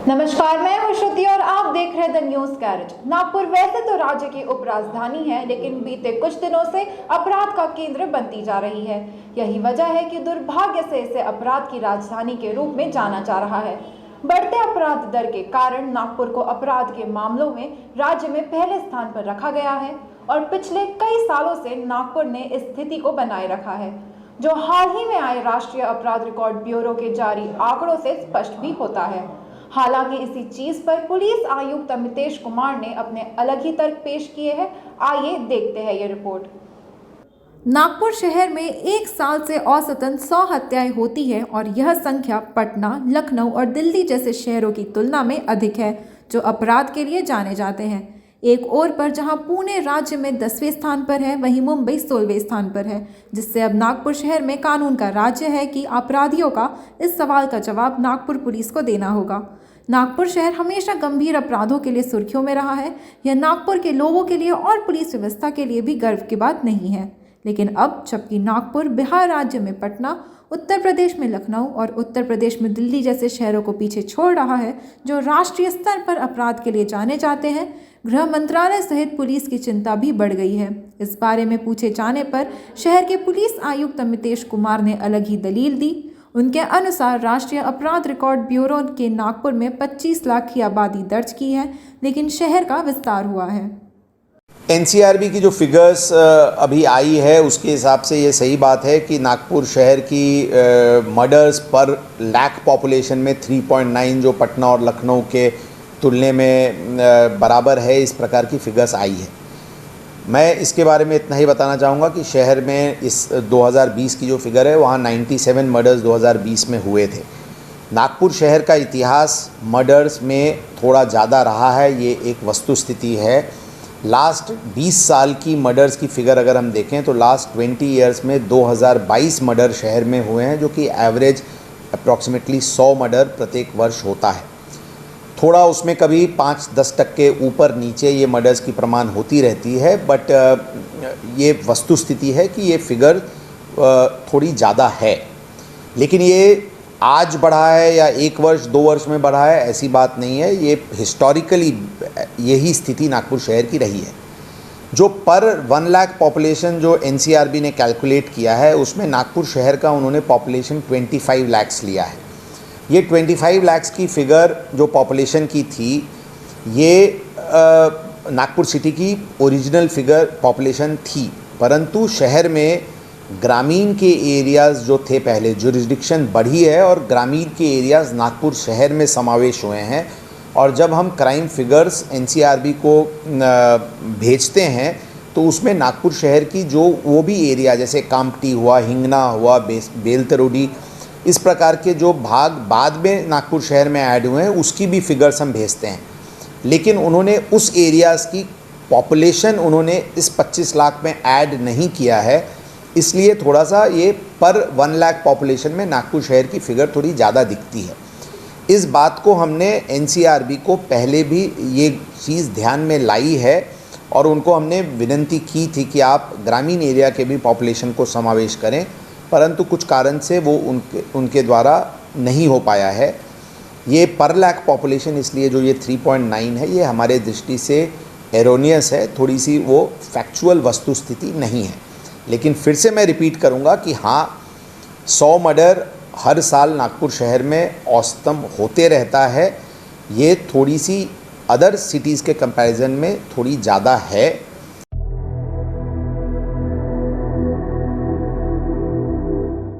नमस्कार, मैं हूं श्रुति और आप देख रहे हैं द न्यूज कैरेज। नागपुर वैसे तो राज्य की उपराजधानी है, लेकिन बीते कुछ दिनों से अपराध का केंद्र बनती जा रही है। यही वजह है कि दुर्भाग्य से इसे अपराध की राजधानी के रूप में जाना जा रहा है। बढ़ते अपराध दर के कारण नागपुर को अपराध के मामलों में राज्य में पहले स्थान पर रखा गया है और पिछले कई सालों से नागपुर ने इस स्थिति को बनाए रखा है, जो हाल ही में आए राष्ट्रीय अपराध रिकॉर्ड ब्यूरो के जारी आंकड़ों से स्पष्ट भी होता है। हालांकि इसी चीज पर पुलिस आयुक्त अमितेश कुमार ने अपने अलग ही तर्क पेश किए हैं। आइए देखते हैं ये रिपोर्ट। नागपुर शहर में एक साल से औसतन 100 हत्याएं होती है और यह संख्या पटना, लखनऊ और दिल्ली जैसे शहरों की तुलना में अधिक है, जो अपराध के लिए जाने जाते हैं। एक ओर पर जहां पुणे राज्य में 10वें स्थान पर है, वहीं मुंबई 16वें स्थान पर है, जिससे अब नागपुर शहर में कानून का राज्य है कि अपराधियों का इस सवाल का जवाब नागपुर पुलिस को देना होगा। नागपुर शहर हमेशा गंभीर अपराधों के लिए सुर्खियों में रहा है। यह नागपुर के लोगों के लिए और पुलिस व्यवस्था के लिए भी गर्व की बात नहीं है। लेकिन अब जबकि नागपुर बिहार राज्य में पटना, उत्तर प्रदेश में लखनऊ और उत्तर प्रदेश में दिल्ली जैसे शहरों को पीछे छोड़ रहा है, जो राष्ट्रीय स्तर पर अपराध के लिए जाने जाते हैं, गृह मंत्रालय सहित पुलिस की चिंता भी बढ़ गई है। इस बारे में पूछे जाने पर शहर के पुलिस आयुक्त अमितेश कुमार ने अलग ही दलील दी। उनके अनुसार राष्ट्रीय अपराध रिकॉर्ड ब्यूरो के नागपुर में 25 लाख की आबादी दर्ज की है, लेकिन शहर का विस्तार हुआ है। एनसीआरबी की जो फिगर्स अभी आई है उसके हिसाब से ये सही बात है कि नागपुर शहर की मर्डर्स पर लाख पॉपुलेशन में 3.9 जो पटना और लखनऊ के तुलने में बराबर है, इस प्रकार की फिगर्स आई है। मैं इसके बारे में इतना ही बताना चाहूँगा कि शहर में इस 2020 की जो फिगर है वहाँ 97 मर्डर्स 2020 में हुए थे। नागपुर शहर का इतिहास मर्डर्स में थोड़ा ज़्यादा रहा है, ये एक वस्तुस्थिति है। लास्ट 20 साल की मर्डर्स की फ़िगर अगर हम देखें तो लास्ट 20 ईयर्स में 2022 मर्डर शहर में हुए हैं, जो कि एवरेज अप्रॉक्सीमेटली 100 मर्डर प्रत्येक वर्ष होता है। थोड़ा उसमें कभी 5-10% के ऊपर नीचे ये मर्डर्स की प्रमाण होती रहती है, बट ये वस्तुस्थिति है कि ये फिगर थोड़ी ज़्यादा है। लेकिन ये आज बढ़ा है या 1 वर्ष 2 वर्ष में बढ़ा है, ऐसी बात नहीं है। ये हिस्टोरिकली यही स्थिति नागपुर शहर की रही है। जो पर 1 लाख पॉपुलेशन जो एनसीआरबी ने कैलकुलेट किया है, उसमें नागपुर शहर का उन्होंने पॉपुलेशन 25 लाख्स लिया है। ये 25 लाख्स की फ़िगर जो पॉपुलेशन की थी, ये नागपुर सिटी की ओरिजिनल फ़िगर पॉपुलेशन थी, परंतु शहर में ग्रामीण के एरियाज़ जो थे पहले, जुरिस्डिक्शन बढ़ी है और ग्रामीण के एरियाज़ नागपुर शहर में समावेश हुए हैं। और जब हम क्राइम फिगर्स एनसीआरबी को भेजते हैं तो उसमें नागपुर शहर की जो वो भी एरिया जैसे कामटी हुआ, हिंगना हुआ, बेलतरोडी, इस प्रकार के जो भाग बाद में नागपुर शहर में ऐड हुए हैं, उसकी भी फिगर्स हम भेजते हैं। लेकिन उन्होंने उस एरियाज़ की पॉपुलेशन उन्होंने इस 25 लाख में ऐड नहीं किया है, इसलिए थोड़ा सा ये पर 1 लाख पॉपुलेशन में नागपुर शहर की फ़िगर थोड़ी ज़्यादा दिखती है। इस बात को हमने एनसीआरबी को पहले भी ये चीज़ ध्यान में लाई है और उनको हमने विनती की थी कि आप ग्रामीण एरिया के भी पॉपुलेशन को समावेश करें, परंतु कुछ कारण से वो उनके द्वारा नहीं हो पाया है। ये पर लाख पॉपुलेशन इसलिए जो ये 3.9 है, ये हमारे दृष्टि से एरोनियस है, थोड़ी सी वो फैक्चुअल वस्तुस्थिति नहीं है। लेकिन फिर से मैं रिपीट करूँगा कि हाँ, 100 मर्डर हर साल नागपुर शहर में औसतन होते रहता है। ये थोड़ी सी अदर सिटीज़ के कंपैरिजन में थोड़ी ज़्यादा है।